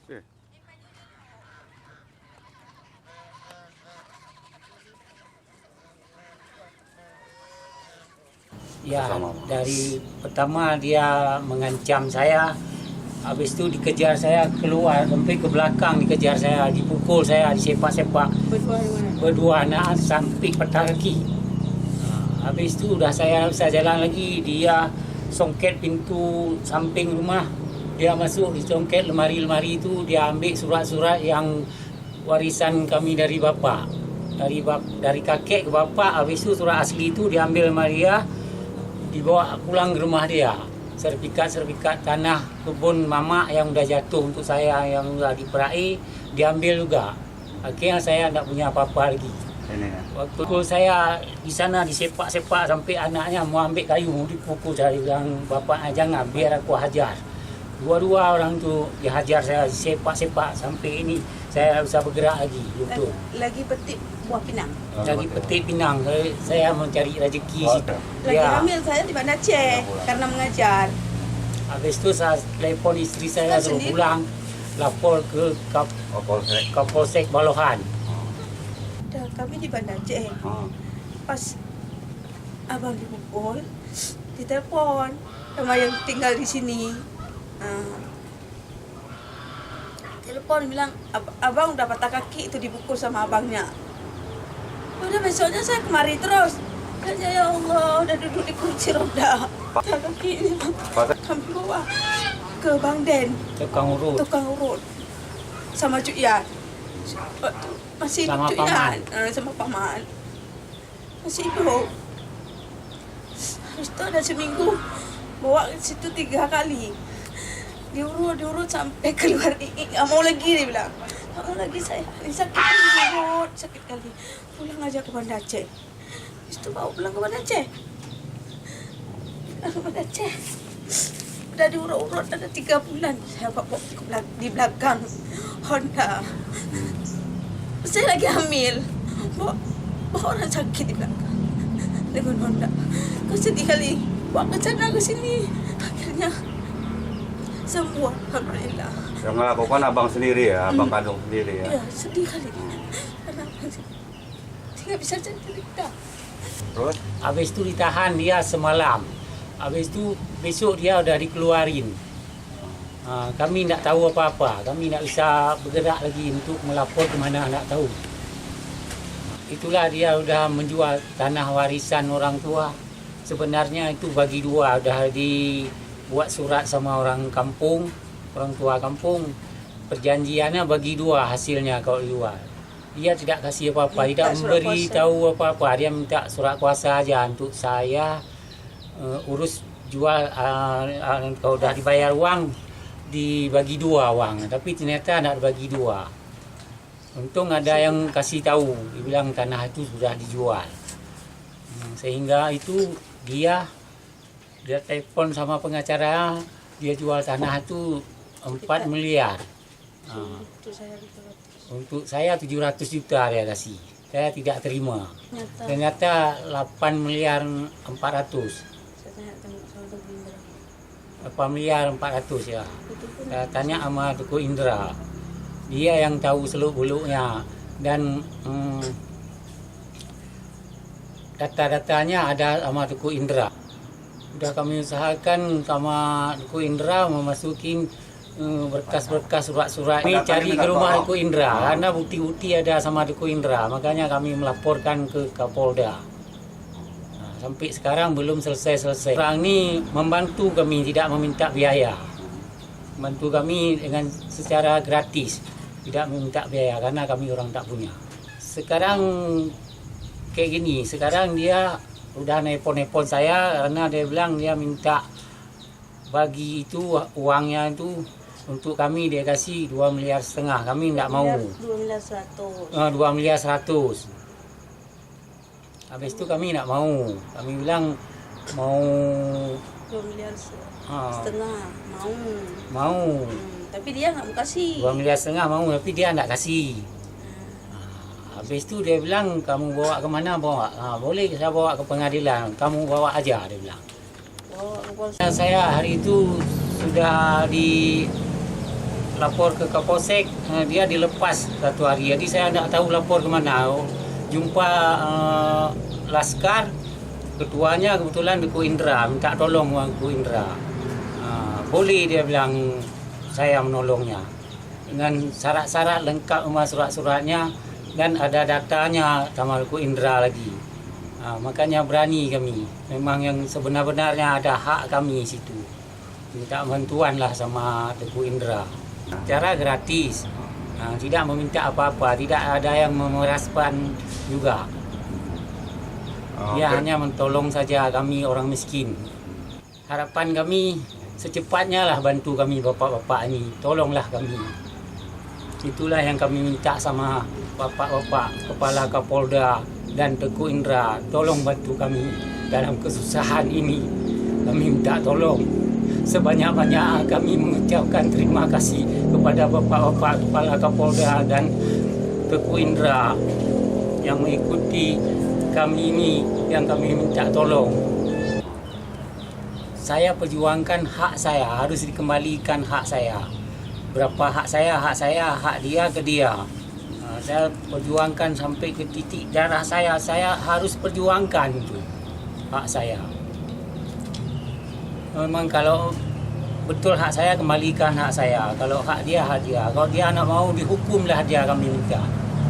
Eh, Ya, Sama. dari pertama dia mengancam saya, habis itu dikejar saya keluar, sampai ke belakang dikejar saya, dipukul saya, disepak-sepak. Berdua anak sampai patah kaki. Habis itu dah saya bisa jalan lagi, dia songket pintu samping rumah. Dia masuk di songket lemari-lemari itu, dia ambil surat-surat yang warisan kami dari bapa. Dari kakek ke bapa, habis itu surat asli itu diambil sama dia, dibawa pulang ke rumah dia. Sertifikat tanah kebun mama yang udah jatuh untuk saya, yang udah diperai, diambil juga. Akhirnya saya tak punya apa-apa lagi. Ini ya. Waktu saya di sana disepak-sepak sampai anaknya mau ambil kayu, dipukul. Saya bilang, bapaknya jangan, biar aku hajar. Dua-dua orang tu dihajar saya, disepak-sepak sampai ini saya bisa bergerak lagi. Betul. Lagi petik buah pinang. Lagi petik pinang, saya mencari rezeki situ. Lagi hamil saya di Banda Aceh karena mengajar. Habis itu saya telepon istri saya Kan suruh sendiri. pulang, lapor ke Kapolsek Balohan. Dah kami di Banda Aceh. Pas abang dipukul, ditelepon sama yang tinggal di sini. Telepon bilang, abang udah patah kaki itu dipukul sama abangnya. Udah besoknya saya kemari terus. Kata ya Allah, udah duduk di kursi roda. Patah kaki kami bawa ke Bang Den, Tukang urut. tukang urut sama Cuk Yan. Waktu masih Sama Cuk paman. Yan, sama paman. Masih hidup. Habis itu ada seminggu bawa ke situ 3 kali. Diurut sampai keluar iik. Nggak mau lagi dia bilang. Nggak mau lagi saya. Ini sakit kali diurut, sakit kali. Pulang aja ke Banda Aceh. Habis itu bawa pulang ke Banda Aceh. Pulang ke Banda Aceh. Udah diurut-urut ada 3 bulan. Saya bawa di belakang Honda. Saya lagi hamil. Bawa orang sakit di belakang dengan Honda. Kau sedih kali. Bawa ke sana ke sini. Akhirnya semua, alhamdulillah. Yang melakukan abang sendiri ya, abang kandung sendiri ya. Ya, sedih kali. Karena tidak bisa cerita. Terus Habis itu ditahan dia semalam. Habis itu besok dia udah dikeluarin. Kami tak tahu apa-apa. Kami tak bisa bergerak lagi untuk melapor ke mana, tak tahu. Itulah dia udah menjual tanah warisan orang tua. Sebenarnya itu bagi dua, udah dibuat surat sama orang kampung, orang tua kampung. Perjanjiannya bagi dua hasilnya kalau jual. Dia tidak kasih apa-apa, tidak memberi tahu apa-apa. Dia minta surat kuasa aja untuk saya urus jual. Kalau dah dibayar uang, dibagi dua uang. Tapi ternyata tidak bagi dua. Untung ada yang kasih tahu, dia bilang tanah itu sudah dijual. Sehingga itu dia telepon sama pengacara, dia jual tanah itu 4 miliar. Untuk saya 700 juta dia kasih. Saya tidak terima. Ternyata 8 miliar 400. 8 miliar 400 ya. Saya tanya sama Tuku Indra. Dia yang tahu seluk-beluknya. Dan data-datanya ada sama Tuku Indra. Sudah kami usahakan sama Tuku Indra memasukin berkas-berkas surat-surat ini, cari ke rumah Tuku Indra karena bukti-bukti ada sama Tuku Indra, makanya kami melaporkan ke Kapolda. Sampai sekarang belum selesai. Orang ini membantu kami, tidak meminta biaya, membantu kami dengan secara gratis, tidak meminta biaya karena kami orang tak punya. Sekarang kayak gini, sekarang dia udah nepon saya karena dia bilang dia minta bagi itu uangnya itu untuk kami, dia kasih 2,5 miliar. Kami tidak mau. 2,1 miliar. 2,1 miliar. Habis itu kami tidak mau. Kami bilang mau 2,5 miliar. Mau. Tapi dia nggak mau kasih. 2,5 miliar mau, tapi dia tidak kasih. Habis itu dia bilang, kamu bawa ke mana bawa? Boleh saya bawa ke pengadilan. Kamu bawa aja, dia bilang. Bawa ke polsek. Saya hari itu sudah lapor ke Kapolsek, dia dilepas satu hari. Jadi saya tak tahu lapor ke mana. Jumpa Laskar, ketuanya kebetulan Duku Indra, minta tolong Duku Indra. Boleh dia bilang saya menolongnya. Dengan syarat-syarat lengkap semua surat-suratnya dan ada datanya sama Duku Indra lagi. Makanya berani kami. Memang yang sebenar-benarnya ada hak kami situ. Minta bantuan lah sama Duku Indra. Cara gratis. Tidak meminta apa-apa, tidak ada yang memeraskan juga. Dia hanya mentolong saja kami orang miskin. Harapan kami secepatnya lah bantu kami bapak-bapak ini. Tolonglah kami. Itulah yang kami minta sama bapak-bapak Kepala Kapolda dan Duku Indra. Tolong bantu kami dalam kesusahan ini. Kami minta tolong. Sebanyak-banyak kami mengucapkan terima kasih kepada bapak-bapak Kepala Kapolda dan Duku Indra yang mengikuti kami ini, yang kami minta tolong. Saya perjuangkan hak saya, harus dikembalikan hak saya. Berapa hak saya, hak dia ke dia. Saya perjuangkan sampai ke titik darah saya harus perjuangkan itu hak saya. Memang kalau betul hak saya, kembalikan hak saya. Kalau hak dia, hak dia. Kalau dia nak mau dihukumlah dia, kami minta.